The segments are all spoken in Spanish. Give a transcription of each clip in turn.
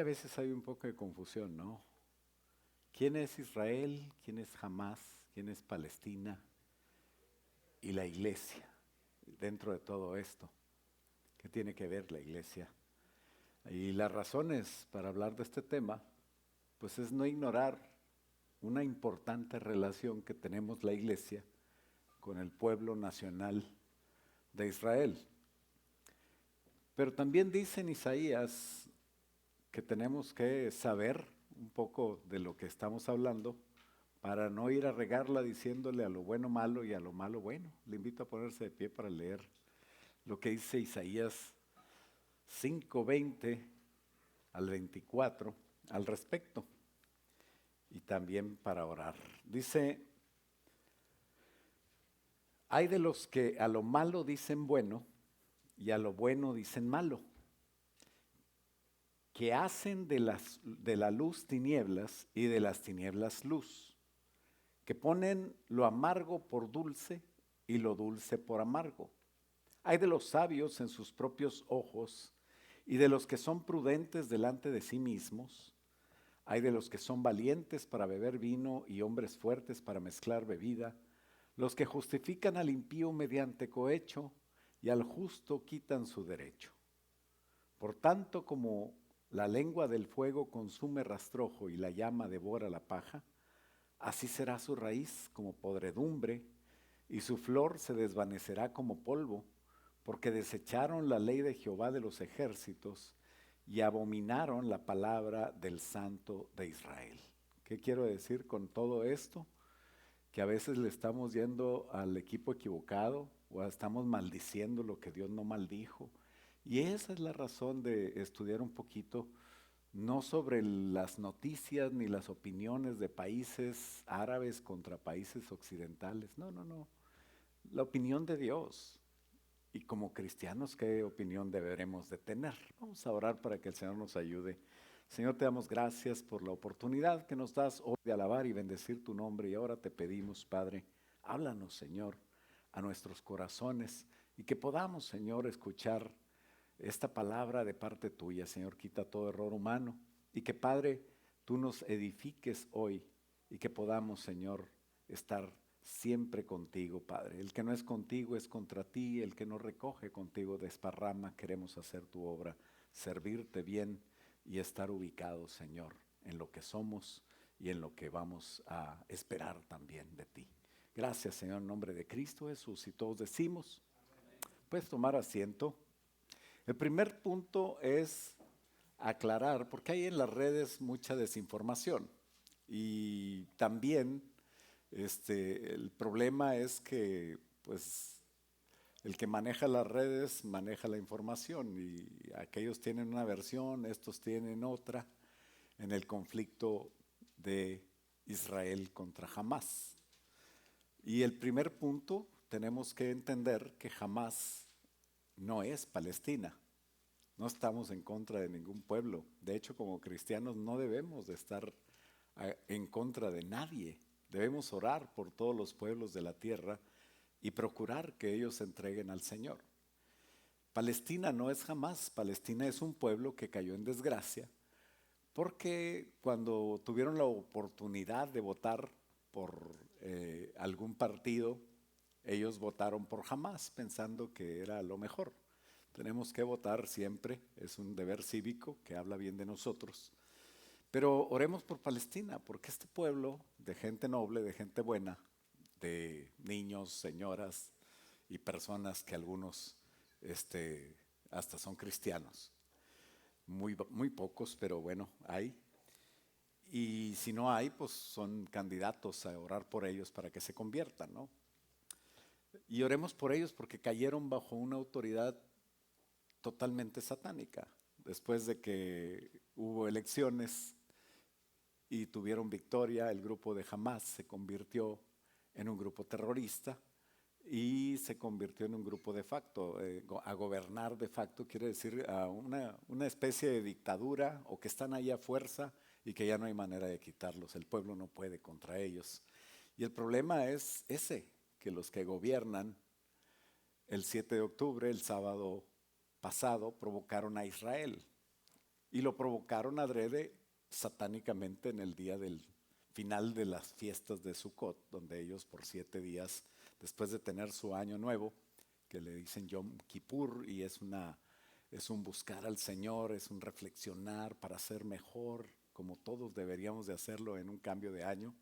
A veces hay un poco de confusión, ¿no? ¿Quién es Israel? ¿Quién es Hamás? ¿Quién es Palestina? Y la iglesia, dentro de todo esto. ¿Qué tiene que ver la iglesia? Y las razones para hablar de este tema, pues es no ignorar una importante relación que tenemos la iglesia con el pueblo nacional de Israel. Pero también dice en Isaías que tenemos que saber un poco de lo que estamos hablando para no ir a regarla diciéndole a lo bueno malo y a lo malo bueno. Le invito a ponerse de pie para leer lo que dice Isaías 5:20 al 24 al respecto y también para orar. Dice, hay de los que a lo malo dicen bueno y a lo bueno dicen malo, que hacen de la luz tinieblas y de las tinieblas luz, que ponen lo amargo por dulce y lo dulce por amargo. Hay de los sabios en sus propios ojos y de los que son prudentes delante de sí mismos. Hay de los que son valientes para beber vino y hombres fuertes para mezclar bebida, los que justifican al impío mediante cohecho y al justo quitan su derecho. Por tanto, como la lengua del fuego consume rastrojo y la llama devora la paja, así será su raíz como podredumbre y su flor se desvanecerá como polvo, porque desecharon la ley de Jehová de los ejércitos y abominaron la palabra del Santo de Israel. ¿Qué quiero decir con todo esto? Que a veces le estamos yendo al equipo equivocado o estamos maldiciendo lo que Dios no maldijo. Y esa es la razón de estudiar un poquito, no sobre las noticias ni las opiniones de países árabes contra países occidentales. No, no, no. La opinión de Dios. Y como cristianos, ¿qué opinión deberemos de tener? Vamos a orar para que el Señor nos ayude. Señor, te damos gracias por la oportunidad que nos das hoy de alabar y bendecir tu nombre. Y ahora te pedimos, Padre, háblanos, Señor, a nuestros corazones y que podamos, Señor, escuchar esta palabra de parte tuya. Señor, quita todo error humano y que, Padre, tú nos edifiques hoy y que podamos, Señor, estar siempre contigo, Padre. El que no es contigo es contra ti, el que no recoge contigo desparrama. Queremos hacer tu obra, servirte bien y estar ubicados, Señor, en lo que somos y en lo que vamos a esperar también de ti. Gracias, Señor, en nombre de Cristo Jesús. Y todos decimos, puedes tomar asiento. El primer punto es aclarar, porque hay en las redes mucha desinformación y también el problema es que pues el que maneja las redes maneja la información y aquellos tienen una versión, estos tienen otra en el conflicto de Israel contra Hamás. Y el primer punto, tenemos que entender que Hamás no es Palestina. No estamos en contra de ningún pueblo. De hecho, como cristianos no debemos de estar en contra de nadie. Debemos orar por todos los pueblos de la tierra y procurar que ellos se entreguen al Señor. Palestina no es Hamás. Palestina es un pueblo que cayó en desgracia porque cuando tuvieron la oportunidad de votar por algún partido, ellos votaron por Hamás pensando que era lo mejor. Tenemos que votar siempre, es un deber cívico que habla bien de nosotros. Pero oremos por Palestina, porque este pueblo de gente noble, de gente buena, de niños, señoras y personas que algunos hasta son cristianos, muy pocos, pero bueno, hay. Y si no hay, pues son candidatos a orar por ellos para que se conviertan, ¿no? Y oremos por ellos porque cayeron bajo una autoridad totalmente satánica. Después de que hubo elecciones y tuvieron victoria, el grupo de Hamás se convirtió en un grupo terrorista y se convirtió en un grupo de facto. A gobernar de facto quiere decir a una especie de dictadura o que están ahí a fuerza y que ya no hay manera de quitarlos. El pueblo no puede contra ellos. Y el problema es ese, que los que gobiernan el 7 de octubre, el sábado pasado, provocaron a Israel. Y lo provocaron adrede satánicamente en el día del final de las fiestas de Sukkot, donde ellos por 7 días, después de tener su año nuevo, que le dicen Yom Kippur, y es un buscar al Señor, es un reflexionar para ser mejor, como todos deberíamos de hacerlo en un cambio de año,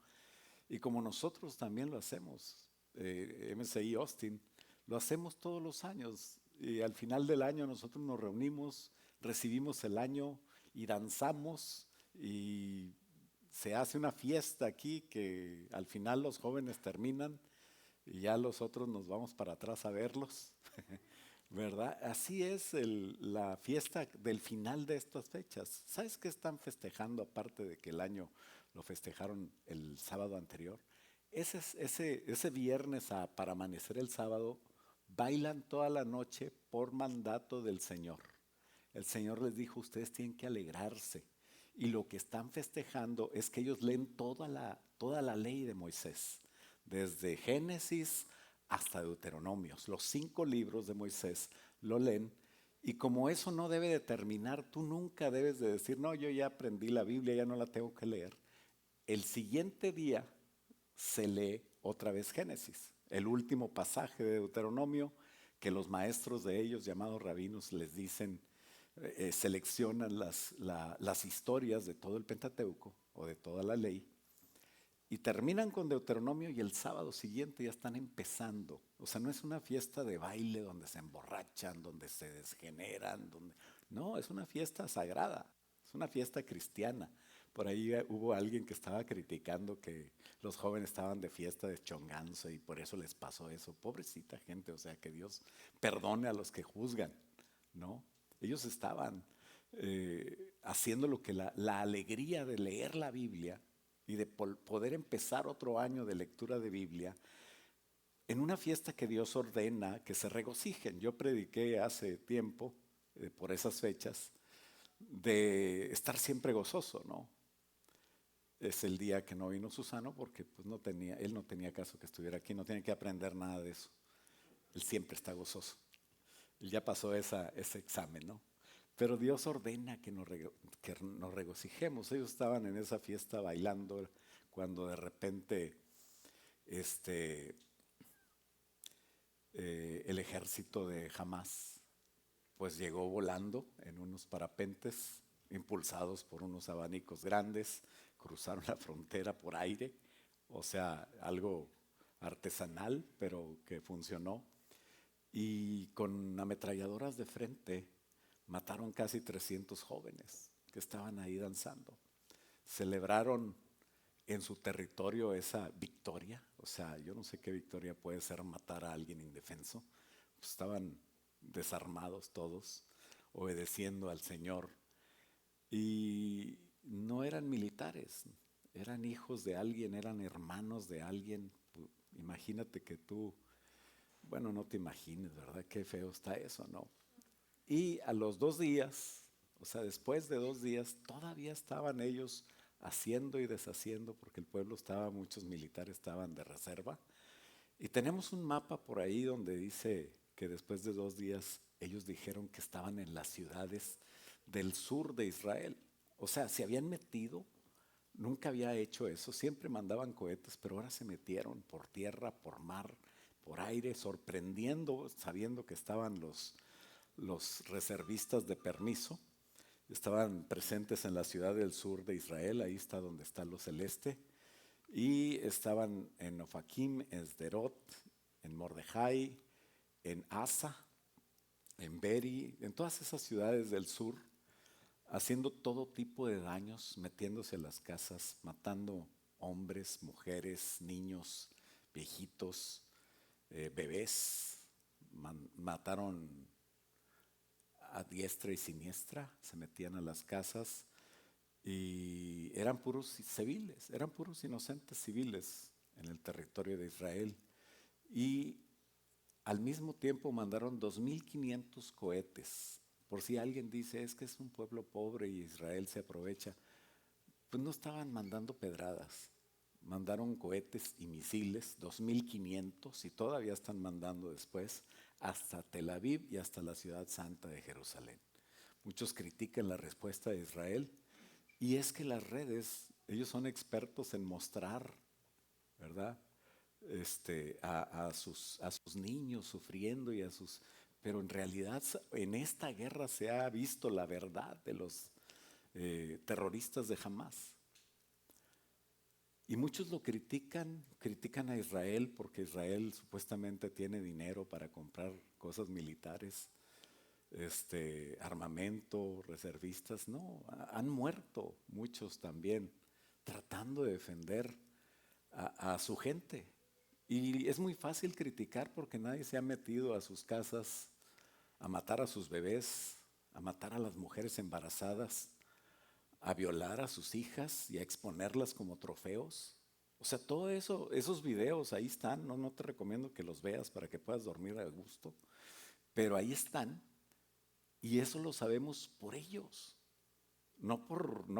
y como nosotros también lo hacemos. MSI Austin, lo hacemos todos los años, y al final del año nosotros nos reunimos, recibimos el año y danzamos, y se hace una fiesta aquí que al final los jóvenes terminan y ya los otros nos vamos para atrás a verlos, ¿verdad? Así es la fiesta del final de estas fechas. ¿Sabes qué están festejando aparte de que el año lo festejaron el sábado anterior? Ese viernes para amanecer el sábado, bailan toda la noche por mandato del Señor. El Señor les dijo, ustedes tienen que alegrarse. Y lo que están festejando es que ellos leen toda la ley de Moisés, desde Génesis hasta Deuteronomios. Los 5 libros de Moisés lo leen. Y como eso no debe de terminar, tú nunca debes de decir, no, yo ya aprendí la Biblia, ya no la tengo que leer. El siguiente día se lee otra vez Génesis, el último pasaje de Deuteronomio que los maestros de ellos, llamados rabinos, les dicen, seleccionan las historias de todo el Pentateuco o de toda la ley y terminan con Deuteronomio y el sábado siguiente ya están empezando. O sea, no es una fiesta de baile donde se emborrachan, donde se desgeneran, no, es una fiesta sagrada, es una fiesta cristiana. Por ahí hubo alguien que estaba criticando que los jóvenes estaban de fiesta de chonganzo y por eso les pasó eso. Pobrecita gente, o sea, que Dios perdone a los que juzgan, ¿no? Ellos estaban haciendo lo que la alegría de leer la Biblia y de poder empezar otro año de lectura de Biblia en una fiesta que Dios ordena que se regocijen. Yo prediqué hace tiempo, por esas fechas, de estar siempre gozoso, ¿no? Es el día que no vino Susano porque pues, él no tenía caso que estuviera aquí, no tiene que aprender nada de eso. Él siempre está gozoso. Él ya pasó ese examen, ¿no? Pero Dios ordena que nos regocijemos. Ellos estaban en esa fiesta bailando cuando de repente el ejército de Hamas pues llegó volando en unos parapentes impulsados por unos abanicos grandes, cruzaron la frontera por aire, o sea, algo artesanal, pero que funcionó. Y con ametralladoras de frente mataron casi 300 jóvenes que estaban ahí danzando. Celebraron en su territorio esa victoria. O sea, yo no sé qué victoria puede ser matar a alguien indefenso. Pues estaban desarmados todos, obedeciendo al Señor. Y no eran militares, eran hijos de alguien, eran hermanos de alguien. Imagínate que tú, bueno, no te imagines, ¿verdad? Qué feo está eso, ¿no? Y a los 2 días, o sea, después de 2 días, todavía estaban ellos haciendo y deshaciendo porque el pueblo estaba, muchos militares estaban de reserva. Y tenemos un mapa por ahí donde dice que después de 2 días ellos dijeron que estaban en las ciudades del sur de Israel. O sea, se habían metido, nunca había hecho eso, siempre mandaban cohetes, pero ahora se metieron por tierra, por mar, por aire, sorprendiendo, sabiendo que estaban los reservistas de permiso. Estaban presentes en la ciudad del sur de Israel, ahí está donde está lo celeste, y estaban en Ofakim, en Sderot, en Mordejai, en Asa, en Beri, en todas esas ciudades del sur, haciendo todo tipo de daños, metiéndose en las casas, matando hombres, mujeres, niños, viejitos, bebés, mataron a diestra y siniestra, se metían a las casas y eran puros civiles, eran puros inocentes civiles en el territorio de Israel. Y al mismo tiempo mandaron 2.500 cohetes. Por si alguien dice, es que es un pueblo pobre y Israel se aprovecha. Pues no estaban mandando pedradas, mandaron cohetes y misiles, 2.500, y todavía están mandando después, hasta Tel Aviv y hasta la ciudad santa de Jerusalén. Muchos critican la respuesta de Israel. Y es que las redes, ellos son expertos en mostrar, ¿verdad? A sus niños sufriendo pero en realidad en esta guerra se ha visto la verdad de los terroristas de Hamás. Y muchos lo critican a Israel porque Israel supuestamente tiene dinero para comprar cosas militares, armamento, reservistas. No, han muerto muchos también tratando de defender a su gente. Y es muy fácil criticar porque nadie se ha metido a sus casas a matar a sus bebés, a matar a las mujeres embarazadas, a violar a sus hijas y a exponerlas como trofeos. O sea, todo eso, esos videos ahí están, no te recomiendo que los veas para que puedas dormir a gusto, pero ahí están y eso lo sabemos por ellos, no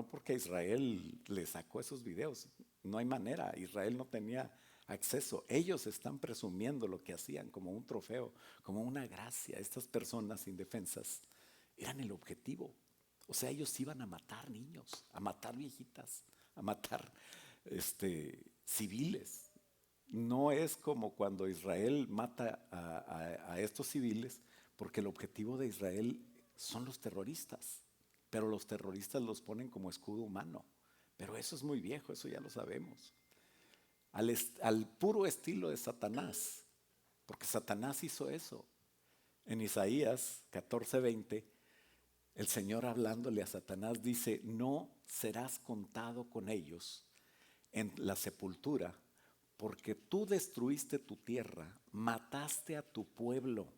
porque Israel le sacó esos videos, no hay manera, Israel no tenía acceso, ellos están presumiendo lo que hacían como un trofeo, como una gracia, estas personas indefensas eran el objetivo. O sea, ellos iban a matar niños, a matar viejitas, a matar civiles. No es como cuando Israel mata a estos civiles, porque el objetivo de Israel son los terroristas, pero los terroristas los ponen como escudo humano. Pero eso es muy viejo, eso ya lo sabemos. Al puro estilo de Satanás, porque Satanás hizo eso. En Isaías 14:20, el Señor hablándole a Satanás dice, no serás contado con ellos en la sepultura, porque tú destruiste tu tierra, mataste a tu pueblo.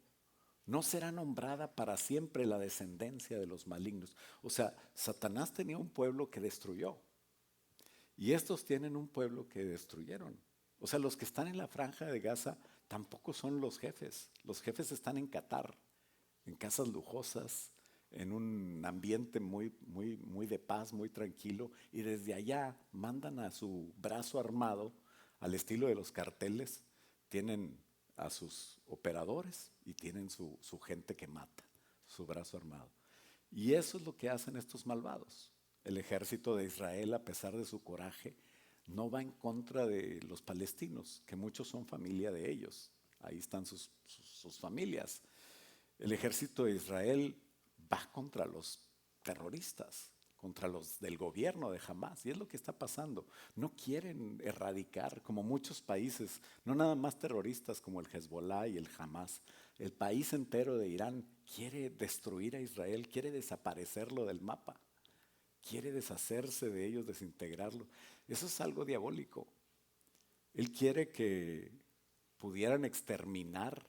No será nombrada para siempre la descendencia de los malignos. O sea, Satanás tenía un pueblo que destruyó. Y estos tienen un pueblo que destruyeron. O sea, los que están en la franja de Gaza tampoco son los jefes. Los jefes están en Qatar, en casas lujosas, en un ambiente muy, muy, muy de paz, muy tranquilo, y desde allá mandan a su brazo armado, al estilo de los carteles, tienen a sus operadores y tienen su gente que mata, su brazo armado. Y eso es lo que hacen estos malvados. El ejército de Israel, a pesar de su coraje, no va en contra de los palestinos, que muchos son familia de ellos. Ahí están sus familias. El ejército de Israel va contra los terroristas, contra los del gobierno de Hamás, y es lo que está pasando. No quieren erradicar, como muchos países, no nada más terroristas como el Hezbollah y el Hamás. El país entero de Irán quiere destruir a Israel, quiere desaparecerlo del mapa, quiere deshacerse de ellos, desintegrarlo. Eso es algo diabólico. Él quiere que pudieran exterminar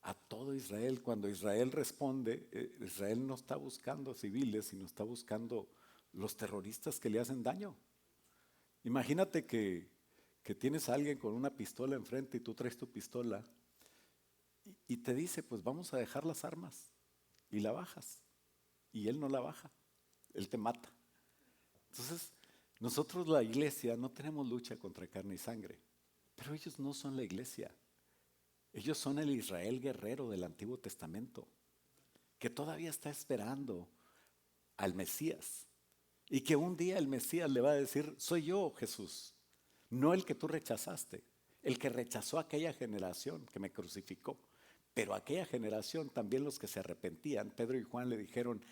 a todo Israel. Cuando Israel responde, Israel no está buscando civiles, sino está buscando los terroristas que le hacen daño. Imagínate que tienes a alguien con una pistola enfrente y tú traes tu pistola y te dice, pues vamos a dejar las armas y la bajas. Y él no la baja, él te mata. Entonces, nosotros la iglesia no tenemos lucha contra carne y sangre, pero ellos no son la iglesia. Ellos son el Israel guerrero del Antiguo Testamento, que todavía está esperando al Mesías. Y que un día el Mesías le va a decir, soy yo, Jesús, no el que tú rechazaste, el que rechazó a aquella generación que me crucificó. Pero aquella generación, también los que se arrepentían, Pedro y Juan le dijeron,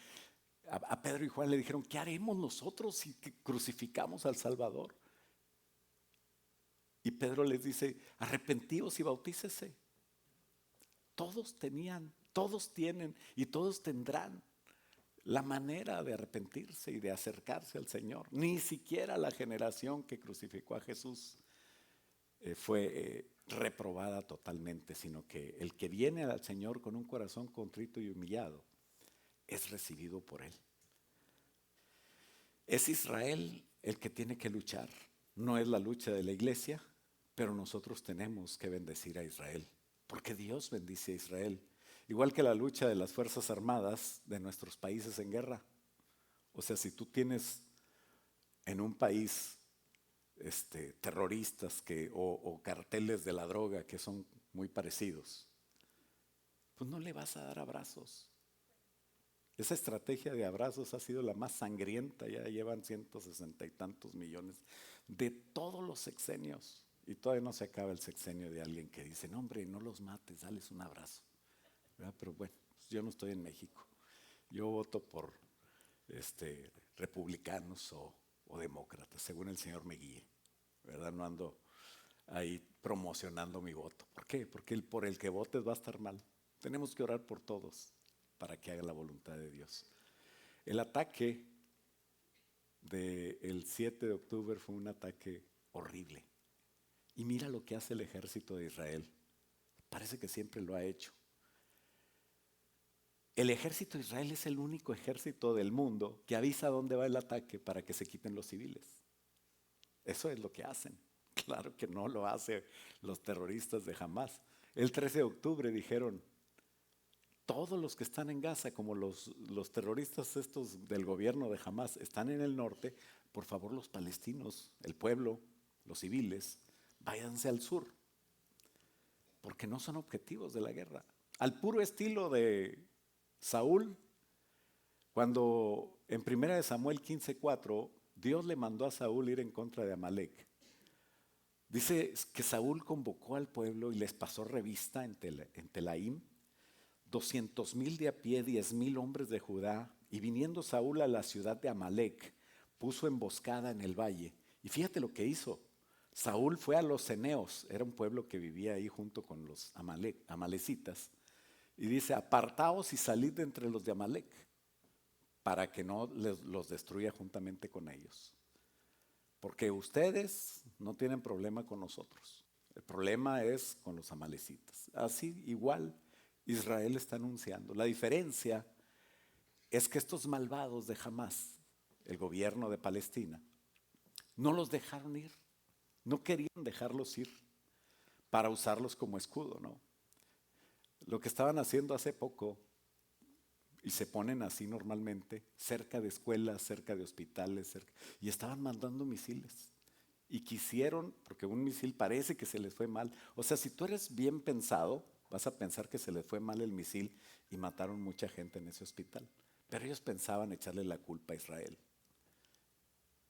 a Pedro y Juan le dijeron, ¿qué haremos nosotros si crucificamos al Salvador? Y Pedro les dice, arrepentíos y bautícese. Todos tenían, todos tienen y todos tendrán la manera de arrepentirse y de acercarse al Señor. Ni siquiera la generación que crucificó a Jesús fue reprobada totalmente, sino que el que viene al Señor con un corazón contrito y humillado es recibido por Él. Es Israel el que tiene que luchar, no es la lucha de la iglesia, pero nosotros tenemos que bendecir a Israel, porque Dios bendice a Israel, igual que la lucha de las Fuerzas Armadas de nuestros países en guerra. O sea, si tú tienes en un país terroristas o carteles de la droga que son muy parecidos, pues no le vas a dar abrazos, Esa estrategia de abrazos ha sido la más sangrienta, ya llevan 160 y tantos millones de todos los sexenios. Y todavía no se acaba el sexenio de alguien que dice, no hombre, no los mates, dales un abrazo. ¿Verdad? Pero bueno, yo no estoy en México. Yo voto por republicanos o demócratas, según el Señor me guíe. ¿Verdad? No ando ahí promocionando mi voto. ¿Por qué? Porque por el que votes va a estar mal. Tenemos que orar por todos para que haga la voluntad de Dios. El ataque del 7 de octubre fue un ataque horrible. Y mira lo que hace el ejército de Israel. Parece que siempre lo ha hecho. El ejército de Israel es el único ejército del mundo que avisa dónde va el ataque para que se quiten los civiles. Eso es lo que hacen. Claro que no lo hacen los terroristas de Hamás. El 13 de octubre dijeron, todos los que están en Gaza, como los terroristas estos del gobierno de Hamás, están en el norte, por favor los palestinos, el pueblo, los civiles, váyanse al sur, porque no son objetivos de la guerra. Al puro estilo de Saúl, cuando en 1 Samuel 15:4, Dios le mandó a Saúl ir en contra de Amalek. Dice que Saúl convocó al pueblo y les pasó revista en Telaim, 200,000 de a pie, 10,000 hombres de Judá, y viniendo Saúl a la ciudad de Amalek, puso emboscada en el valle. Y fíjate lo que hizo. Saúl fue a los ceneos, era un pueblo que vivía ahí junto con los amalecitas, y dice, apartaos y salid de entre los de Amalek, para que no los destruya juntamente con ellos. Porque ustedes no tienen problema con nosotros. El problema es con los amalecitas. Así igual Israel está anunciando. La diferencia es que estos malvados de Hamás, el gobierno de Palestina, no los dejaron ir. No querían dejarlos ir para usarlos como escudo, ¿no? Lo que estaban haciendo hace poco, y se ponen así normalmente, cerca de escuelas, cerca de hospitales, y estaban mandando misiles. Y quisieron, porque un misil parece que se les fue mal. O sea, si tú eres bien pensado, vas a pensar que se les fue mal el misil y mataron mucha gente en ese hospital. Pero ellos pensaban echarle la culpa a Israel.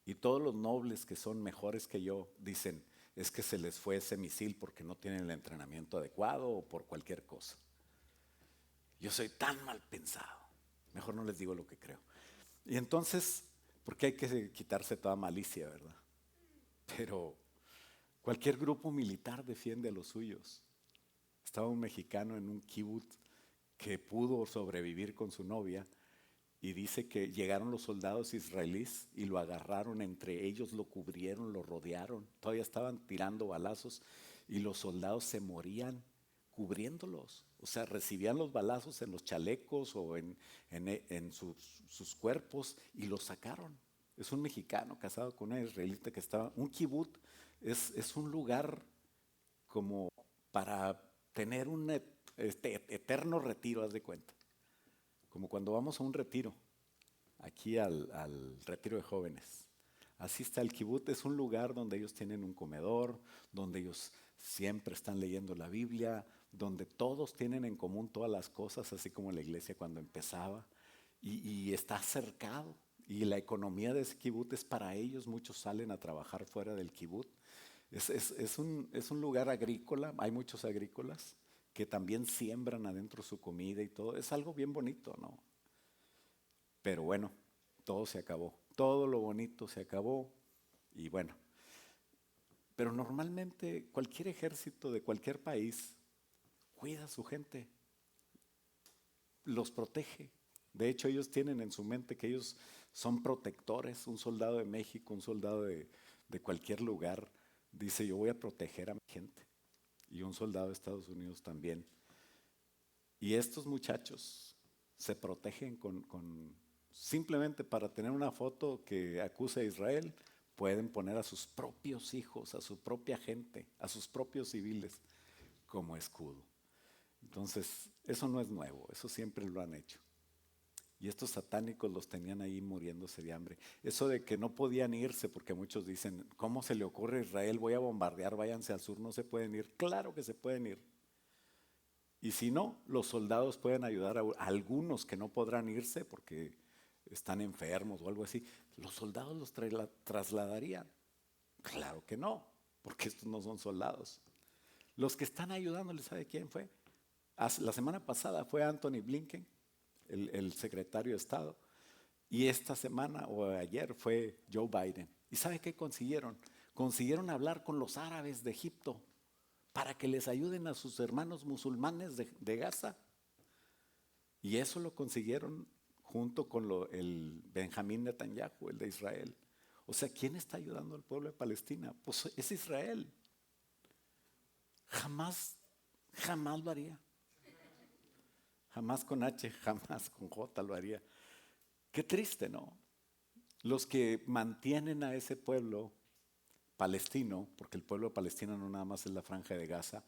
Y todos los nobles que son mejores que yo dicen, es que se les fue ese misil porque no tienen el entrenamiento adecuado o por cualquier cosa. Yo soy tan mal pensado. Mejor no les digo lo que creo. Y entonces, porque hay que quitarse toda malicia, ¿verdad? Pero cualquier grupo militar defiende a los suyos. Estaba un mexicano en un kibutz que pudo sobrevivir con su novia y dice que llegaron los soldados israelíes y lo agarraron entre ellos, lo cubrieron, lo rodearon. Todavía estaban tirando balazos y los soldados se morían cubriéndolos. O sea, recibían los balazos en los chalecos o en sus cuerpos y los sacaron. Es un mexicano casado con una israelita que estaba. Un kibutz es un lugar como para tener un eterno retiro, haz de cuenta. Como cuando vamos a un retiro, aquí al retiro de jóvenes. Así está el kibutz, es un lugar donde ellos tienen un comedor, donde ellos siempre están leyendo la Biblia, donde todos tienen en común todas las cosas, así como la iglesia cuando empezaba, y está cercado. Y la economía de ese kibutz es para ellos, muchos salen a trabajar fuera del kibutz. Es un lugar agrícola, hay muchos agrícolas que también siembran adentro su comida y todo. Es algo bien bonito, ¿no? Pero bueno, todo se acabó. Todo lo bonito se acabó y bueno. Pero normalmente cualquier ejército de cualquier país cuida a su gente, los protege. De hecho, ellos tienen en su mente que ellos son protectores. Un soldado de México, un soldado de cualquier lugar, dice, yo voy a proteger a mi gente. Y un soldado de Estados Unidos también. Y estos muchachos se protegen simplemente para tener una foto que acuse a Israel, pueden poner a sus propios hijos, a su propia gente, a sus propios civiles como escudo. Entonces, eso no es nuevo, eso siempre lo han hecho. Y estos satánicos los tenían ahí muriéndose de hambre. Eso de que no podían irse, porque muchos dicen, ¿cómo se le ocurre a Israel? Voy a bombardear, váyanse al sur, no se pueden ir. Claro que se pueden ir. Y si no, los soldados pueden ayudar a algunos que no podrán irse porque están enfermos o algo así. ¿Los soldados los trasladarían? Claro que no, porque estos no son soldados. Los que están ayudándoles, ¿sabe quién fue? La semana pasada fue Anthony Blinken, el secretario de Estado, y esta semana o ayer fue Joe Biden. ¿Y sabe qué consiguieron? Consiguieron hablar con los árabes de Egipto para que les ayuden a sus hermanos musulmanes de Gaza. Y eso lo consiguieron junto con el Benjamín Netanyahu, el de Israel. O sea, ¿quién está ayudando al pueblo de Palestina? Pues es Israel. Jamás, jamás lo haría. Jamás con H, jamás con J lo haría. Qué triste, ¿no? Los que mantienen a ese pueblo palestino, porque el pueblo palestino no nada más es la franja de Gaza,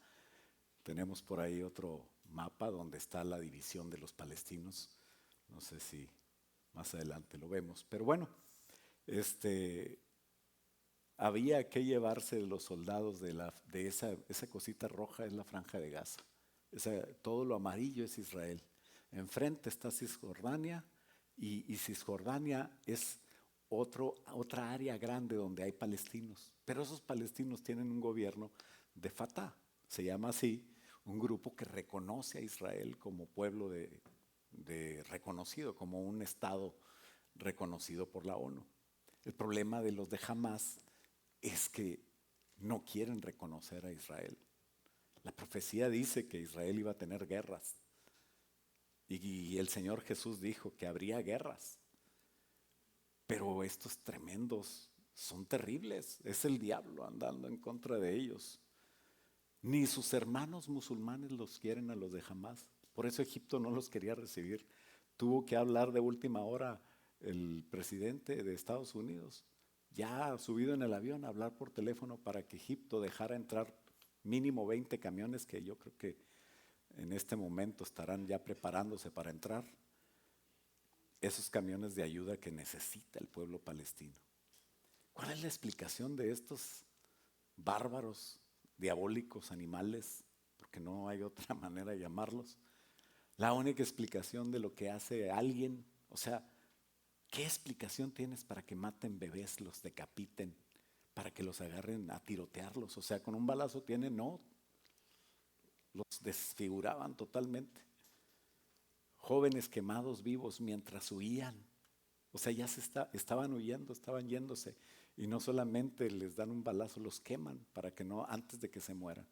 tenemos por ahí otro mapa donde está la división de los palestinos, no sé si más adelante lo vemos, pero bueno, este, había que llevarse los soldados de esa cosita roja, es la franja de Gaza, todo lo amarillo es Israel, enfrente está Cisjordania y Cisjordania es otra área grande donde hay palestinos, pero esos palestinos tienen un gobierno de Fatah, se llama así, un grupo que reconoce a Israel como pueblo de reconocido, como un estado reconocido por la ONU. El problema de los de Hamas es que no quieren reconocer a Israel. La profecía dice que Israel iba a tener guerras y el Señor Jesús dijo que habría guerras. Pero estos tremendos son terribles. Es el diablo andando en contra de ellos. Ni sus hermanos musulmanes los quieren a los de Hamas. Por eso Egipto no los quería recibir. Tuvo que hablar de última hora el presidente de Estados Unidos. Ya subido en el avión a hablar por teléfono para que Egipto dejara entrar mínimo 20 camiones que yo creo que en este momento estarán ya preparándose para entrar. Esos camiones de ayuda que necesita el pueblo palestino. ¿Cuál es la explicación de estos bárbaros, diabólicos animales? Porque no hay otra manera de llamarlos. La única explicación de lo que hace alguien, o sea, ¿qué explicación tienes para que maten bebés, los decapiten, para que los agarren a tirotearlos? O sea, con un balazo tienen, no, los desfiguraban totalmente. Jóvenes quemados vivos mientras huían. O sea, ya estaban huyendo, estaban yéndose. Y no solamente les dan un balazo, los queman para que no, antes de que se mueran.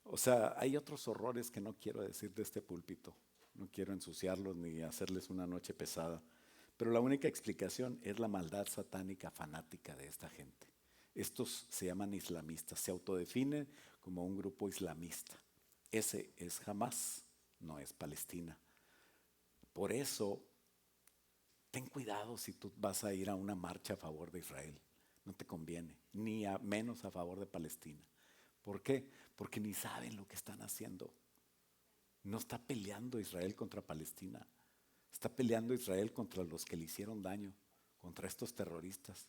O sea, hay otros horrores que no quiero decir de este púlpito. No quiero ensuciarlos ni hacerles una noche pesada. Pero la única explicación es la maldad satánica fanática de esta gente. Estos se llaman islamistas, se autodefinen como un grupo islamista. Ese es Hamas, no es Palestina. Por eso, ten cuidado si tú vas a ir a una marcha a favor de Israel. No te conviene, ni a menos a favor de Palestina. ¿Por qué? Porque ni saben lo que están haciendo. No está peleando Israel contra Palestina. Está peleando Israel contra los que le hicieron daño, contra estos terroristas.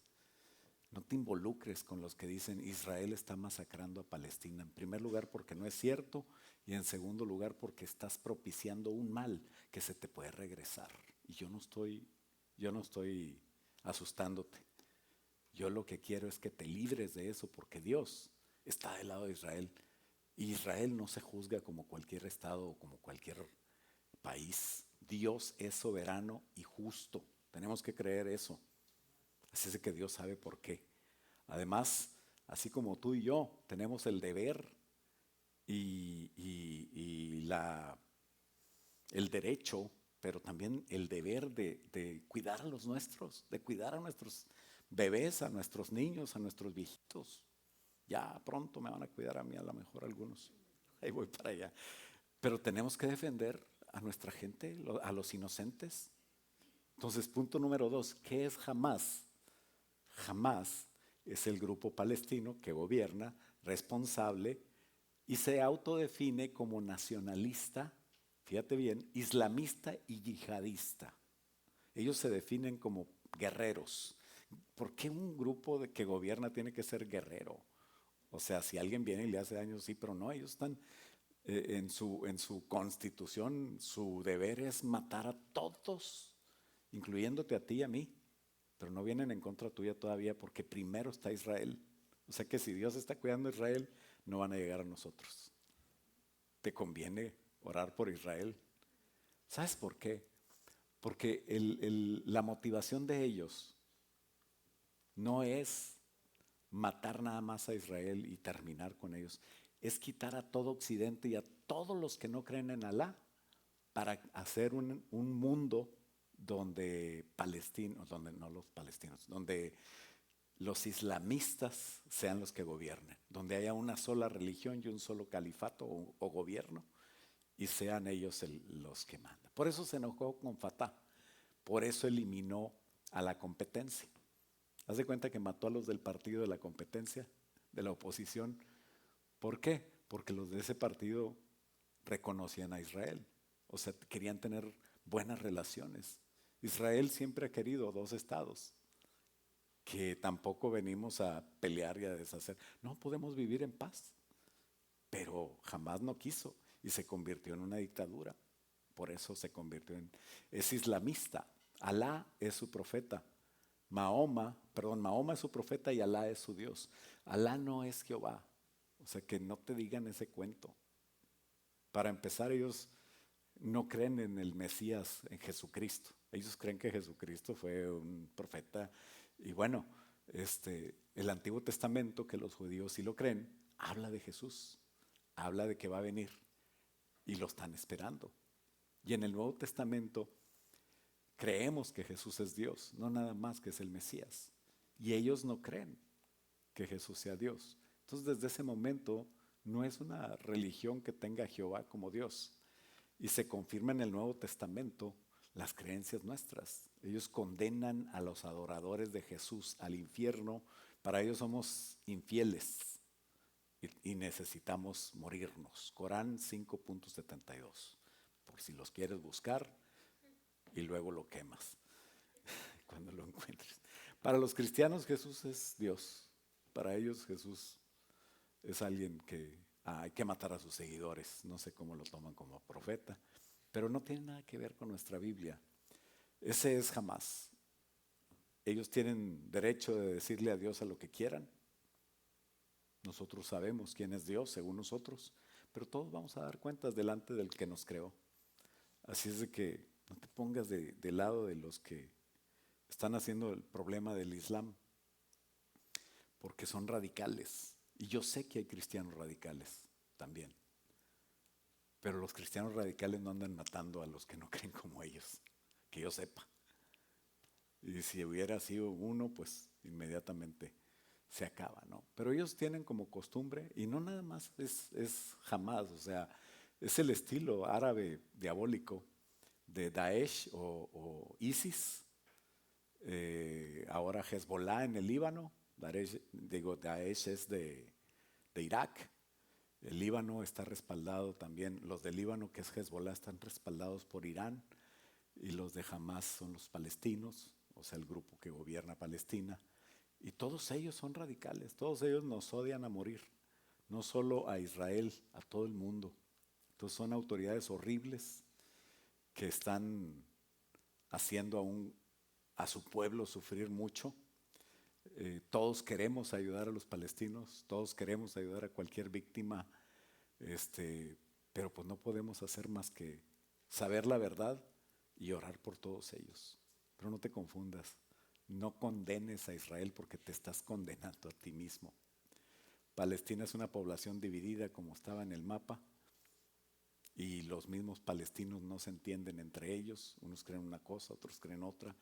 No te involucres con los que dicen Israel está masacrando a Palestina. En primer lugar porque no es cierto y en segundo lugar porque estás propiciando un mal que se te puede regresar. Y yo no estoy asustándote. Yo lo que quiero es que te libres de eso porque Dios está del lado de Israel. Y Israel no se juzga como cualquier estado o como cualquier país. Dios es soberano y justo. Tenemos que creer eso. Así es que Dios sabe por qué. Además, así como tú y yo tenemos el deber el derecho, pero también el deber de cuidar a los nuestros, de cuidar a nuestros bebés, a nuestros niños, a nuestros viejitos. Ya pronto me van a cuidar a mí, a lo mejor algunos. Ahí voy para allá. Pero tenemos que defender a nuestra gente, a los inocentes. Entonces, punto número 2, ¿qué es Hamas? Hamas es el grupo palestino que gobierna, responsable, y se autodefine como nacionalista, fíjate bien, islamista y yihadista. Ellos se definen como guerreros. ¿Por qué un grupo que gobierna tiene que ser guerrero? O sea, si alguien viene y le hace daño, sí, pero no, ellos están en su constitución, su deber es matar a todos, incluyéndote a ti y a mí, pero no vienen en contra tuya todavía porque primero está Israel. O sea que si Dios está cuidando a Israel, no van a llegar a nosotros. Te conviene orar por Israel. ¿Sabes por qué? Porque la motivación de ellos no es matar nada más a Israel y terminar con ellos. Es quitar a todo Occidente y a todos los que no creen en Alá para hacer un mundo donde palestinos, donde no los palestinos, donde los islamistas sean los que gobiernen, donde haya una sola religión y un solo califato o gobierno y sean ellos los que mandan. Por eso se enojó con Fatah, por eso eliminó a la competencia. Haz de cuenta que mató a los del partido de la competencia, de la oposición. ¿Por qué? Porque los de ese partido reconocían a Israel. O sea, querían tener buenas relaciones. Israel siempre ha querido dos estados, que tampoco venimos a pelear y a deshacer. No podemos vivir en paz, pero jamás no quiso y se convirtió en una dictadura. Por eso se convirtió es islamista. Alá es su profeta. Mahoma es su profeta y Alá es su Dios. Alá no es Jehová. O sea, que no te digan ese cuento. Para empezar, ellos no creen en el Mesías, en Jesucristo. Ellos creen que Jesucristo fue un profeta. Y bueno, el Antiguo Testamento, que los judíos sí lo creen, habla de Jesús, habla de que va a venir y lo están esperando. Y en el Nuevo Testamento creemos que Jesús es Dios, no nada más que es el Mesías. Y ellos no creen que Jesús sea Dios. Entonces, desde ese momento, no es una religión que tenga a Jehová como Dios. Y se confirma en el Nuevo Testamento las creencias nuestras. Ellos condenan a los adoradores de Jesús al infierno. Para ellos somos infieles y necesitamos morirnos. Corán 5.72. Por si los quieres buscar y luego lo quemas cuando lo encuentres. Para los cristianos Jesús es Dios. Para ellos Jesús es alguien que hay que matar a sus seguidores. No sé cómo lo toman como profeta, pero no tiene nada que ver con nuestra Biblia. Ese es jamás. Ellos tienen derecho de decirle a Dios a lo que quieran. Nosotros sabemos quién es Dios según nosotros, pero todos vamos a dar cuentas delante del que nos creó. Así es de que no te pongas del lado de los que están haciendo el problema del Islam, porque son radicales. Y yo sé que hay cristianos radicales también, pero los cristianos radicales no andan matando a los que no creen como ellos, que yo sepa. Y si hubiera sido uno, pues inmediatamente se acaba, ¿no? Pero ellos tienen como costumbre, y no nada más es jamás, o sea, es el estilo árabe diabólico de Daesh o ISIS, ahora Hezbollah en el Líbano. Daesh es de Irak. El Líbano está respaldado también, los del Líbano, que es Hezbollah, están respaldados por Irán, y los de Hamas son los palestinos, o sea, el grupo que gobierna Palestina. Y todos ellos son radicales, todos ellos nos odian a morir, no solo a Israel, a todo el mundo. Entonces son autoridades horribles que están haciendo a su pueblo sufrir mucho. Todos queremos ayudar a los palestinos, todos queremos ayudar a cualquier víctima, pero pues no podemos hacer más que saber la verdad y orar por todos ellos. Pero no te confundas, no condenes a Israel porque te estás condenando a ti mismo. Palestina es una población dividida como estaba en el mapa, y los mismos palestinos no se entienden entre ellos, unos creen una cosa, otros creen otra.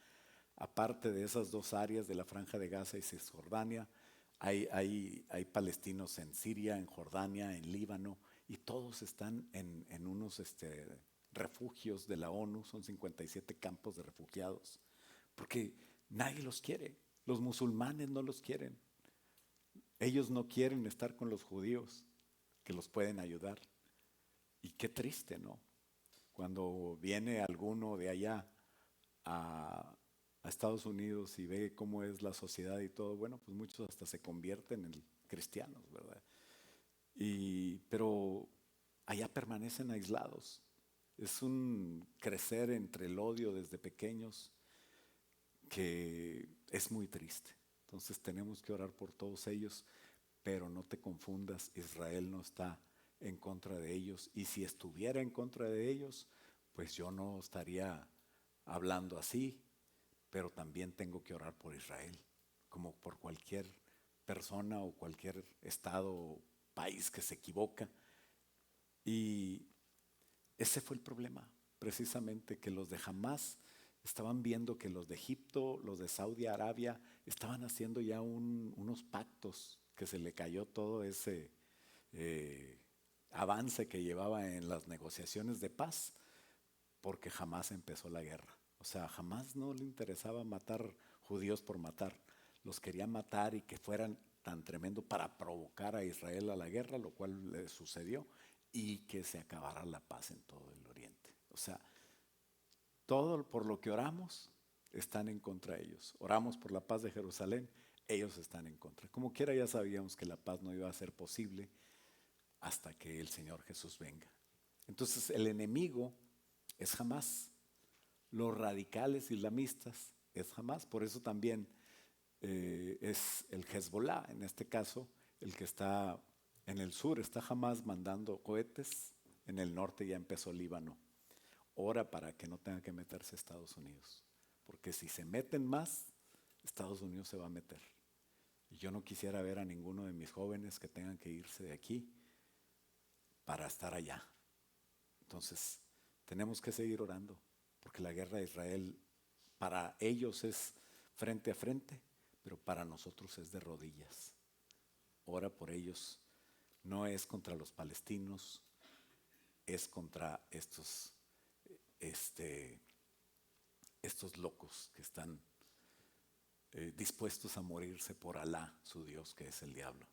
Aparte de esas dos áreas de la Franja de Gaza y Cisjordania, hay palestinos en Siria, en Jordania, en Líbano, y todos están en unos refugios de la ONU. Son 57 campos de refugiados, porque nadie los quiere. Los musulmanes no los quieren. Ellos no quieren estar con los judíos, que los pueden ayudar. Y qué triste, ¿no? Cuando viene alguno de allá a Estados Unidos y ve cómo es la sociedad y todo, bueno, pues muchos hasta se convierten en cristianos, ¿verdad? Pero allá permanecen aislados. Es un crecer entre el odio desde pequeños que es muy triste. Entonces tenemos que orar por todos ellos, pero no te confundas, Israel no está en contra de ellos, y si estuviera en contra de ellos, pues yo no estaría hablando así, pero también tengo que orar por Israel, como por cualquier persona o cualquier estado o país que se equivoca. Y ese fue el problema, precisamente, que los de Hamás estaban viendo que los de Egipto, los de Saudi Arabia, estaban haciendo ya unos pactos, que se le cayó todo ese eh, avance que llevaba en las negociaciones de paz, porque jamás empezó la guerra. O sea, jamás no le interesaba matar judíos por matar. Los quería matar y que fueran tan tremendo para provocar a Israel a la guerra, lo cual le sucedió, y que se acabara la paz en todo el oriente. O sea, todo por lo que oramos están en contra de ellos. Oramos por la paz de Jerusalén, ellos están en contra. Como quiera, ya sabíamos que la paz no iba a ser posible hasta que el Señor Jesús venga. Entonces el enemigo es Hamás. Los radicales islamistas es Hamás. Por eso también es el Hezbollah, en este caso, el que está en el sur. Está Hamás mandando cohetes, en el norte ya empezó Líbano. Ora para que no tenga que meterse Estados Unidos, porque si se meten más, Estados Unidos se va a meter. Y yo no quisiera ver a ninguno de mis jóvenes que tengan que irse de aquí para estar allá. Entonces, tenemos que seguir orando, porque la guerra de Israel para ellos es frente a frente, pero para nosotros es de rodillas. Ora por ellos. No es contra los palestinos, es contra estos locos que están dispuestos a morirse por Alá, su Dios, que es el diablo.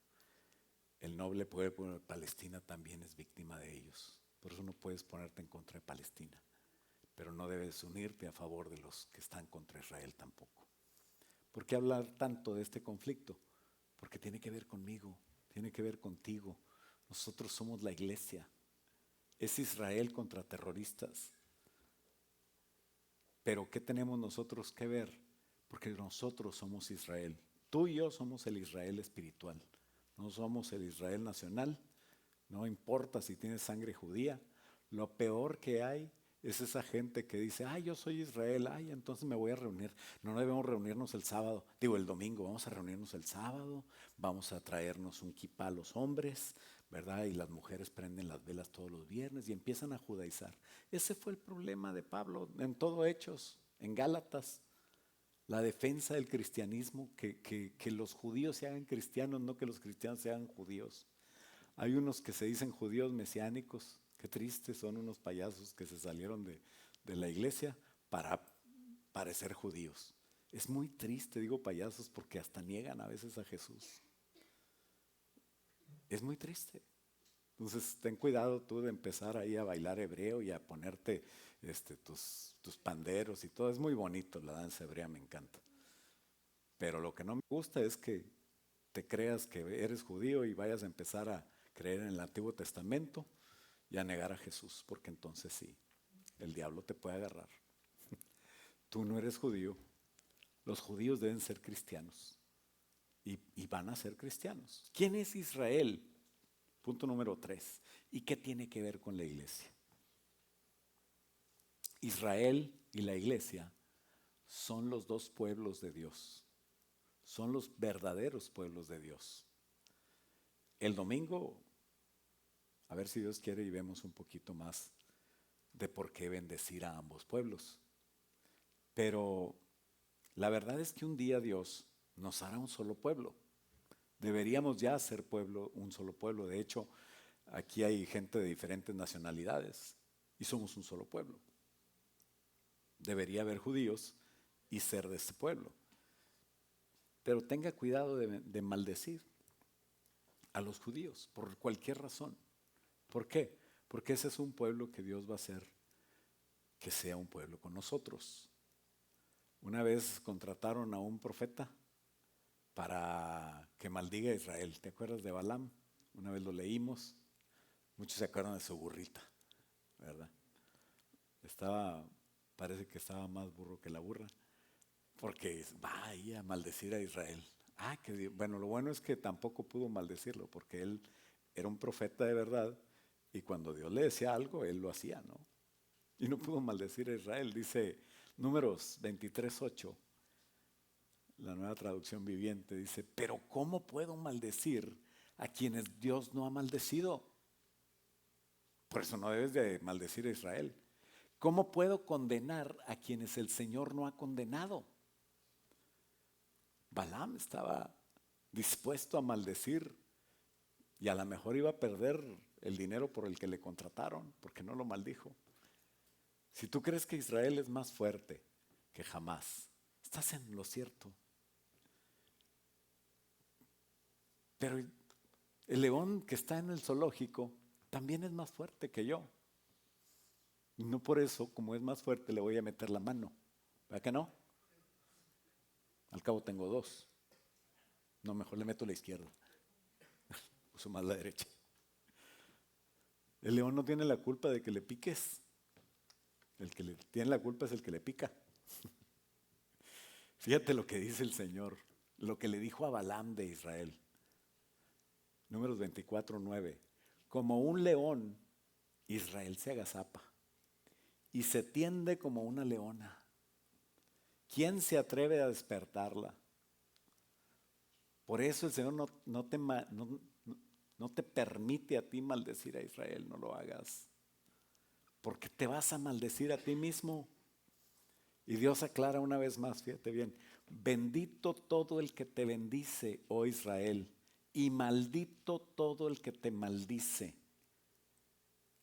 El noble pueblo de Palestina también es víctima de ellos. Por eso no puedes ponerte en contra de Palestina, pero no debes unirte a favor de los que están contra Israel tampoco. ¿Por qué hablar tanto de este conflicto? Porque tiene que ver conmigo, tiene que ver contigo. Nosotros somos la iglesia. Es Israel contra terroristas. Pero ¿qué tenemos nosotros que ver? Porque nosotros somos Israel. Tú y yo somos el Israel espiritual. No somos el Israel nacional. No importa si tienes sangre judía. Lo peor que hay es esa gente que dice, ay, yo soy Israel, ay, entonces me voy a reunir. No debemos reunirnos el sábado, digo el domingo, vamos a reunirnos el sábado, vamos a traernos un kipá a los hombres, ¿verdad? Y las mujeres prenden las velas todos los viernes y empiezan a judaizar. Ese fue el problema de Pablo en todo Hechos, en Gálatas. La defensa del cristianismo, que los judíos se hagan cristianos, no que los cristianos se hagan judíos. Hay unos que se dicen judíos mesiánicos, qué tristes, son unos payasos que se salieron de la iglesia para parecer judíos. Es muy triste, digo payasos, porque hasta niegan a veces a Jesús. Es muy triste. Entonces ten cuidado tú de empezar ahí a bailar hebreo y a ponerte tus panderos y todo. Es muy bonito la danza hebrea, me encanta. Pero lo que no me gusta es que te creas que eres judío y vayas a empezar a creer en el Antiguo Testamento y a negar a Jesús, porque entonces sí, el diablo te puede agarrar. Tú no eres judío, los judíos deben ser cristianos y van a ser cristianos. ¿Quién es Israel? Punto número 3. ¿Y qué tiene que ver con la iglesia? Israel y la iglesia son los dos pueblos de Dios, son los verdaderos pueblos de Dios. El domingo, a ver si Dios quiere y vemos un poquito más de por qué bendecir a ambos pueblos. Pero la verdad es que un día Dios nos hará un solo pueblo. Deberíamos ya ser pueblo, un solo pueblo. De hecho, aquí hay gente de diferentes nacionalidades y somos un solo pueblo. Debería haber judíos y ser de este pueblo. Pero tenga cuidado de maldecir a los judíos por cualquier razón. ¿Por qué? Porque ese es un pueblo que Dios va a hacer que sea un pueblo con nosotros. Una vez contrataron a un profeta para que maldiga a Israel. ¿Te acuerdas de Balaam? Una vez lo leímos. Muchos se acuerdan de su burrita, ¿verdad? Parece que estaba más burro que la burra, porque va ahí a maldecir a Israel. Bueno, lo bueno es que tampoco pudo maldecirlo, porque él era un profeta de verdad, y cuando Dios le decía algo, él lo hacía, ¿no? Y no pudo maldecir a Israel. Dice Números 23:8, la Nueva Traducción Viviente, dice, pero ¿cómo puedo maldecir a quienes Dios no ha maldecido? Por eso no debes de maldecir a Israel. ¿Cómo puedo condenar a quienes el Señor no ha condenado? Balaam estaba dispuesto a maldecir y a lo mejor iba a perder el dinero por el que le contrataron, porque no lo maldijo. Si tú crees que Israel es más fuerte que jamás, estás en lo cierto. Pero el león que está en el zoológico también es más fuerte que yo. Y no por eso, como es más fuerte, le voy a meter la mano. ¿Verdad que no? Al cabo tengo dos. No, mejor le meto la izquierda. Uso más la derecha. El león no tiene la culpa de que le piques. El que tiene la culpa es el que le pica. Fíjate lo que dice el Señor, lo que le dijo a Balaam de Israel. Números 24:9. Como un león, Israel se agazapa y se tiende como una leona. ¿Quién se atreve a despertarla? Por eso el Señor no te permite a ti maldecir a Israel, no lo hagas. Porque te vas a maldecir a ti mismo. Y Dios aclara una vez más, fíjate bien, bendito todo el que te bendice, oh Israel, y maldito todo el que te maldice.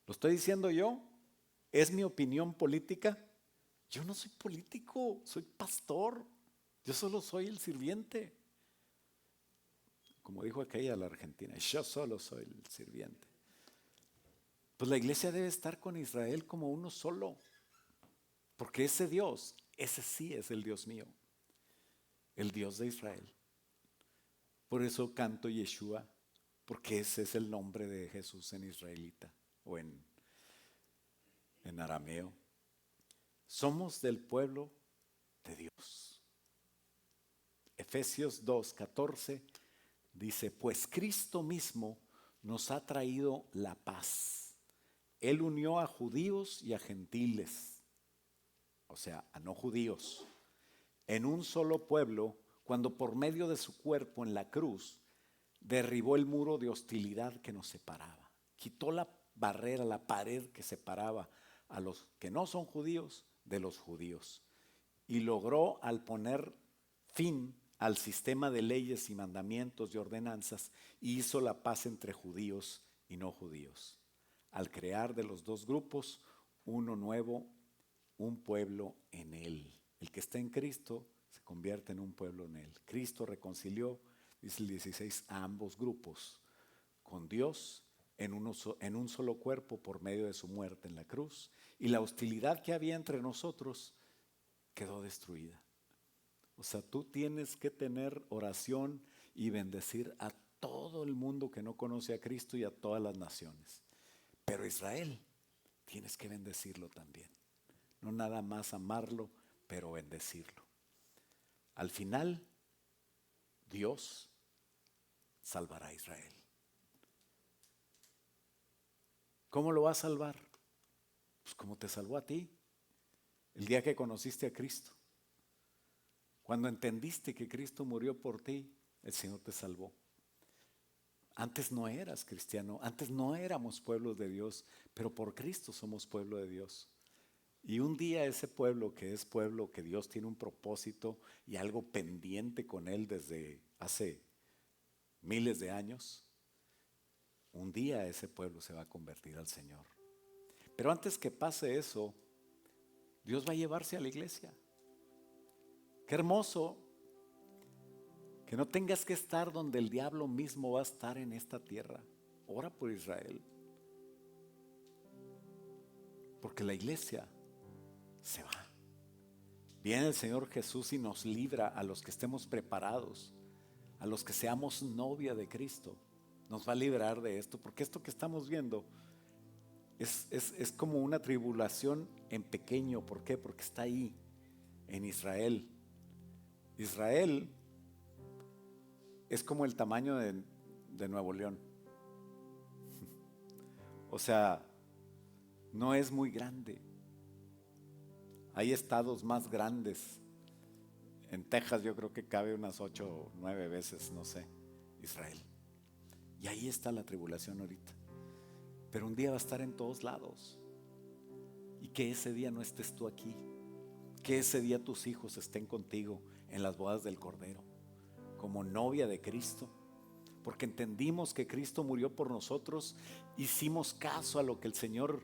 ¿Lo estoy diciendo yo? ¿Es mi opinión política? Yo no soy político, soy pastor. Yo solo soy el sirviente. Como dijo aquella la argentina, yo solo soy el sirviente. Pues la iglesia debe estar con Israel como uno solo. Porque ese Dios, ese sí es el Dios mío, el Dios de Israel. Por eso canto Yeshua, porque ese es el nombre de Jesús en israelita o en arameo. Somos del pueblo de Dios. Efesios 2:14 dice, pues Cristo mismo nos ha traído la paz. Él unió a judíos y a gentiles, o sea, a no judíos, en un solo pueblo, cuando por medio de su cuerpo en la cruz derribó el muro de hostilidad que nos separaba. Quitó la barrera, la pared que separaba a los que no son judíos de los judíos. Y logró, al poner fin al sistema de leyes y mandamientos y ordenanzas, hizo la paz entre judíos y no judíos, al crear de los dos grupos uno nuevo, un pueblo en él. El que está en Cristo se convierte en un pueblo en él. Cristo reconcilió, dice el 16, a ambos grupos con Dios en un solo cuerpo por medio de su muerte en la cruz, y la hostilidad que había entre nosotros quedó destruida. O sea, tú tienes que tener oración y bendecir a todo el mundo que no conoce a Cristo y a todas las naciones. Pero Israel, tienes que bendecirlo también. No nada más amarlo, pero bendecirlo. Al final, Dios salvará a Israel. ¿Cómo lo va a salvar? Pues como te salvó a ti el día que conociste a Cristo. Cuando entendiste que Cristo murió por ti, el Señor te salvó. Antes no eras cristiano, antes no éramos pueblos de Dios, pero por Cristo somos pueblo de Dios. Y un día ese pueblo, que es pueblo que Dios tiene un propósito y algo pendiente con él desde hace miles de años, un día ese pueblo se va a convertir al Señor. Pero antes que pase eso, Dios va a llevarse a la iglesia. Qué hermoso que no tengas que estar donde el diablo mismo va a estar en esta tierra. Ora por Israel. Porque la iglesia se va. Viene el Señor Jesús y nos libra a los que estemos preparados, a los que seamos novia de Cristo. Nos va a librar de esto, porque esto que estamos viendo Es como una tribulación en pequeño. ¿Por qué? Porque está ahí, en Israel. Israel es como el tamaño de Nuevo León. O sea, no es muy grande. Hay estados más grandes. En Texas yo creo que cabe unas 8 o 9 veces, no sé, Israel. Y ahí está la tribulación ahorita. Pero un día va a estar en todos lados. Y que ese día no estés tú aquí. Que ese día tus hijos estén contigo en las bodas del Cordero, como novia de Cristo. Porque entendimos que Cristo murió por nosotros, hicimos caso a lo que el Señor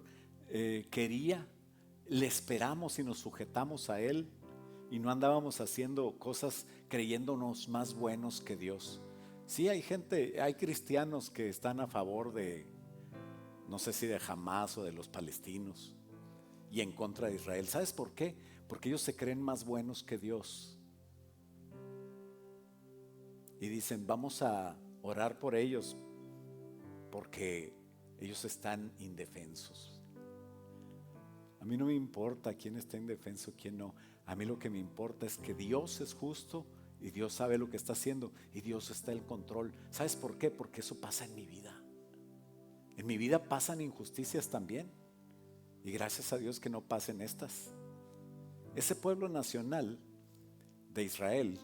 quería, le esperamos y nos sujetamos a Él, y no andábamos haciendo cosas creyéndonos más buenos que Dios. Sí, hay gente, hay cristianos que están a favor de, no sé si de Hamás o de los palestinos, y en contra de Israel. ¿Sabes por qué? Porque ellos se creen más buenos que Dios. Y dicen, vamos a orar por ellos porque ellos están indefensos. A mí no me importa quién está indefenso, quién no. A mí lo que me importa es que Dios es justo y Dios sabe lo que está haciendo y Dios está en control. ¿Sabes por qué? Porque eso pasa en mi vida. En mi vida pasan injusticias también, y gracias a Dios que no pasen estas. Ese pueblo nacional de Israel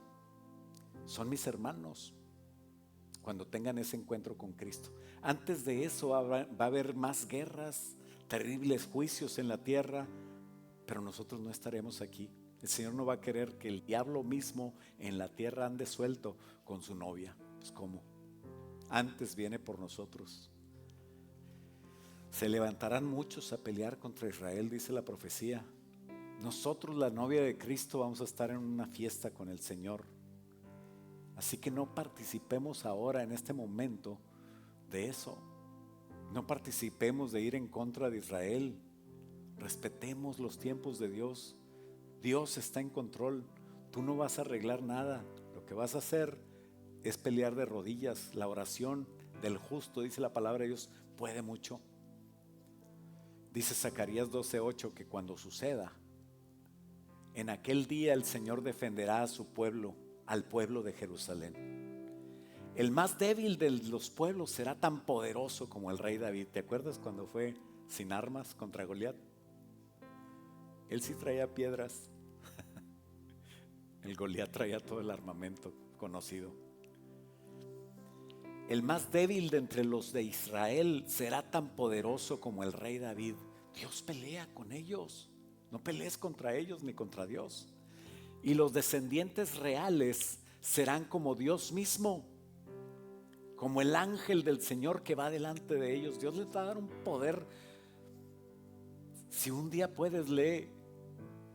son mis hermanos cuando tengan ese encuentro con Cristo. Antes de eso va a haber más guerras, terribles juicios en la tierra, pero nosotros no estaremos aquí. El Señor no va a querer que el diablo mismo en la tierra ande suelto con su novia. Pues ¿cómo? Antes viene por nosotros. Se levantarán muchos a pelear contra Israel, dice la profecía. Nosotros, la novia de Cristo, vamos a estar en una fiesta con el Señor. Así que no participemos ahora en este momento de eso. No participemos de ir en contra de Israel. Respetemos los tiempos de Dios. Dios está en control. Tú no vas a arreglar nada. Lo que vas a hacer es pelear de rodillas. La oración del justo, dice la palabra de Dios, puede mucho. Dice Zacarías 12:8 que cuando suceda, en aquel día el Señor defenderá a su pueblo, al pueblo de Jerusalén. El más débil de los pueblos será tan poderoso como el rey David. ¿Te acuerdas cuando fue sin armas contra Goliat? Él sí traía piedras. El Goliat traía todo el armamento conocido. El más débil de entre los de Israel será tan poderoso como el rey David. Dios pelea con ellos. No pelees contra ellos ni contra Dios. Y los descendientes reales serán como Dios mismo, como el ángel del Señor que va delante de ellos. Dios les va a dar un poder. Si un día puedes, leer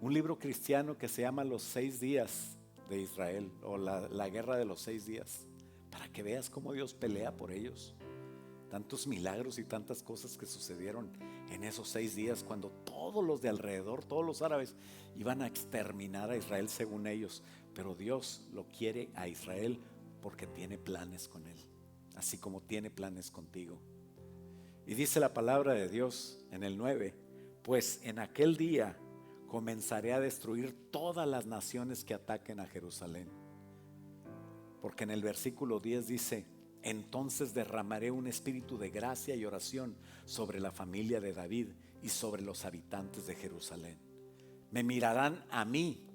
un libro cristiano que se llama Los 6 días de Israel, o la guerra de los 6 días, para que veas cómo Dios pelea por ellos. Tantos milagros y tantas cosas que sucedieron en esos 6 días, cuando todos los de alrededor, todos los árabes, iban a exterminar a Israel según ellos. Pero Dios lo quiere a Israel porque tiene planes con él, así como tiene planes contigo. Y dice la palabra de Dios en el 9: pues en aquel día comenzaré a destruir todas las naciones que ataquen a Jerusalén. Porque en el versículo 10 dice: entonces derramaré un espíritu de gracia y oración sobre la familia de David y sobre los habitantes de Jerusalén. Me mirarán a mí,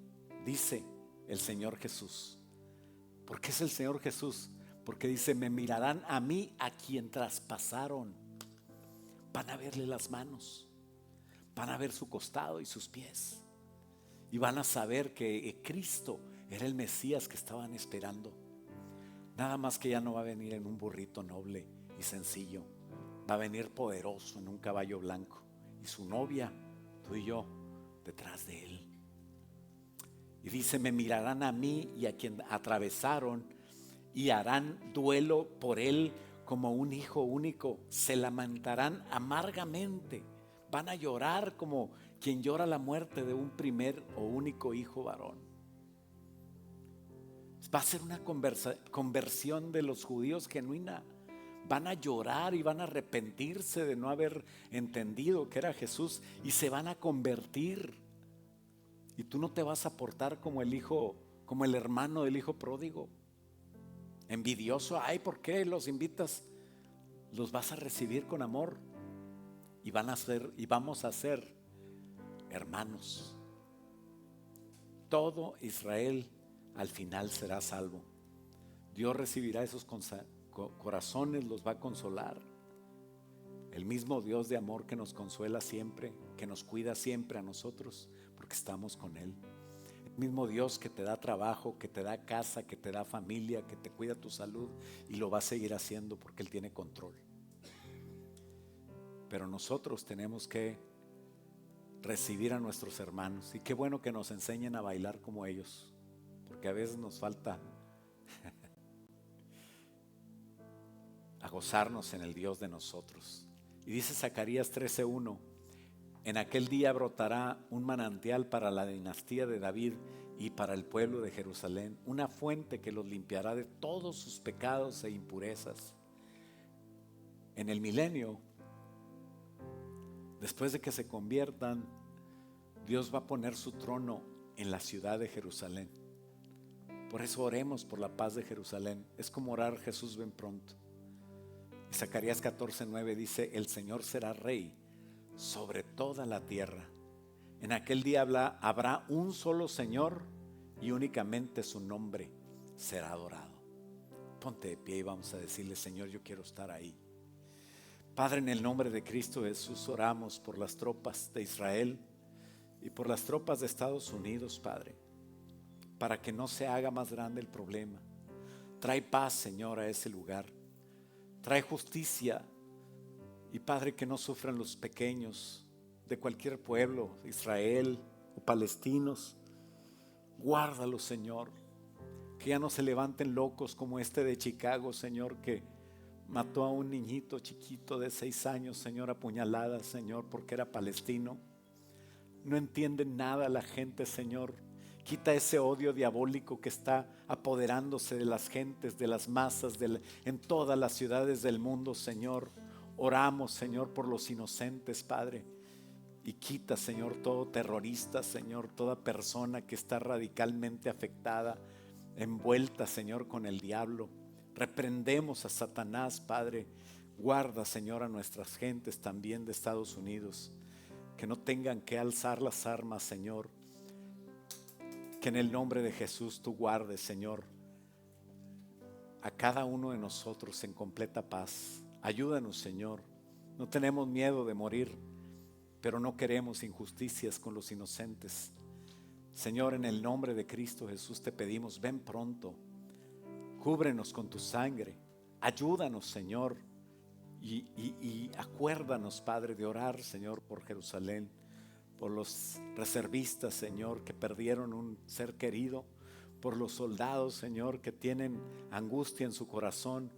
dice el Señor Jesús. ¿Por qué es el Señor Jesús? Porque dice: me mirarán a mí, a quien traspasaron. Van a verle las manos, van a ver su costado y sus pies, y van a saber que Cristo era el Mesías que estaban esperando. Nada más que ya no va a venir en un burrito noble y sencillo, va a venir poderoso en un caballo blanco, y su novia, tú y yo, detrás de él. Y dice: me mirarán a mí y a quien atravesaron, y harán duelo por él como un hijo único. Se lamentarán amargamente, van a llorar como quien llora la muerte de un primer o único hijo varón. Va a ser una conversión de los judíos genuina. van a llorar y van a arrepentirse de no haber entendido que era Jesús y se van a convertir. Y tú no te vas a portar como el hijo, como el hermano del hijo pródigo, envidioso. Ay, ¿por qué los invitas? Los vas a recibir con amor y vamos a ser hermanos. Todo Israel al final será salvo. Dios recibirá esos corazones, los va a consolar. El mismo Dios de amor que nos consuela siempre, que nos cuida siempre a nosotros, porque estamos con Él. El mismo Dios que te da trabajo, que te da casa, que te da familia, que te cuida tu salud, y lo va a seguir haciendo porque Él tiene control. Pero nosotros tenemos que recibir a nuestros hermanos, y qué bueno que nos enseñen a bailar como ellos, porque a veces nos falta a gozarnos en el Dios de nosotros. Y dice Zacarías 13:1: en aquel día brotará un manantial para la dinastía de David y para el pueblo de Jerusalén, una fuente que los limpiará de todos sus pecados e impurezas. En el milenio, después de que se conviertan, Dios va a poner su trono en la ciudad de Jerusalén. Por eso oremos por la paz de Jerusalén. Es como orar: Jesús, ven pronto. Y Zacarías 14:9 dice: el Señor será rey sobre toda la tierra. En aquel día habrá un solo Señor y únicamente su nombre será adorado. Ponte de pie y vamos a decirle: Señor, yo quiero estar ahí. Padre, en el nombre de Cristo Jesús oramos por las tropas de Israel y por las tropas de Estados Unidos, Padre, para que no se haga más grande el problema. Trae paz, Señor, a ese lugar. Trae justicia. Y Padre, que no sufran los pequeños de cualquier pueblo, Israel o palestinos. Guárdalos, Señor. Que ya no se levanten locos como este de Chicago, Señor, que mató a un niñito chiquito de 6 años, Señor, a puñaladas, Señor, porque era palestino. No entienden nada la gente, Señor. Quita ese odio diabólico que está apoderándose de las gentes, de las masas, en todas las ciudades del mundo, Señor. Oramos, Señor, por los inocentes, Padre. Y quita, Señor, todo terrorista, Señor, toda persona que está radicalmente afectada, envuelta, Señor, con el diablo. Reprendemos a Satanás, Padre. Guarda, Señor, a nuestras gentes también de Estados Unidos, que no tengan que alzar las armas, Señor. Que en el nombre de Jesús tú guardes, Señor, a cada uno de nosotros en completa paz. Ayúdanos, Señor. No tenemos miedo de morir, pero no queremos injusticias con los inocentes. Señor, en el nombre de Cristo Jesús te pedimos: ven pronto. Cúbrenos con tu sangre. Ayúdanos, Señor. Y acuérdanos, Padre, de orar, Señor, por Jerusalén, por los reservistas, Señor, que perdieron un ser querido, por los soldados, Señor, que tienen angustia en su corazón,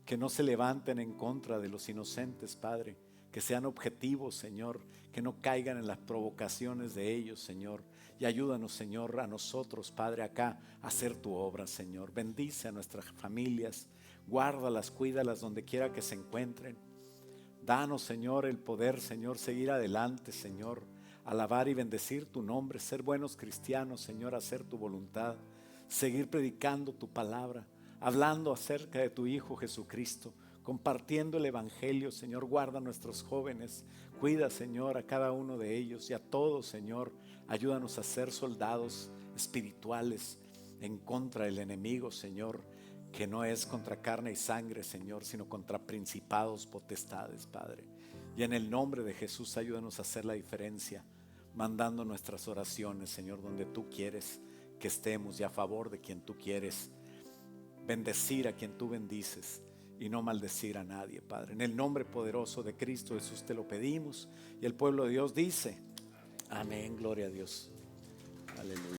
que no se levanten en contra de los inocentes, Padre, que sean objetivos, Señor, que no caigan en las provocaciones de ellos, Señor. Y ayúdanos, Señor, a nosotros, Padre, acá a hacer tu obra, Señor. Bendice a nuestras familias, guárdalas, cuídalas donde quiera que se encuentren. Danos, Señor, el poder, Señor, seguir adelante, Señor, alabar y bendecir tu nombre, ser buenos cristianos, Señor, hacer tu voluntad, seguir predicando tu palabra, hablando acerca de tu Hijo Jesucristo, compartiendo el Evangelio. Señor, guarda a nuestros jóvenes, cuida, Señor, a cada uno de ellos y a todos, Señor. Ayúdanos a ser soldados espirituales en contra del enemigo, Señor, que no es contra carne y sangre, Señor, sino contra principados, potestades, Padre. Y en el nombre de Jesús, ayúdanos a hacer la diferencia, mandando nuestras oraciones, Señor, donde tú quieres que estemos y a favor de quien tú quieres. Bendecir a quien tú bendices y no maldecir a nadie, Padre. En el nombre poderoso de Cristo Jesús te lo pedimos. Y el pueblo de Dios dice: amén, gloria a Dios. Aleluya.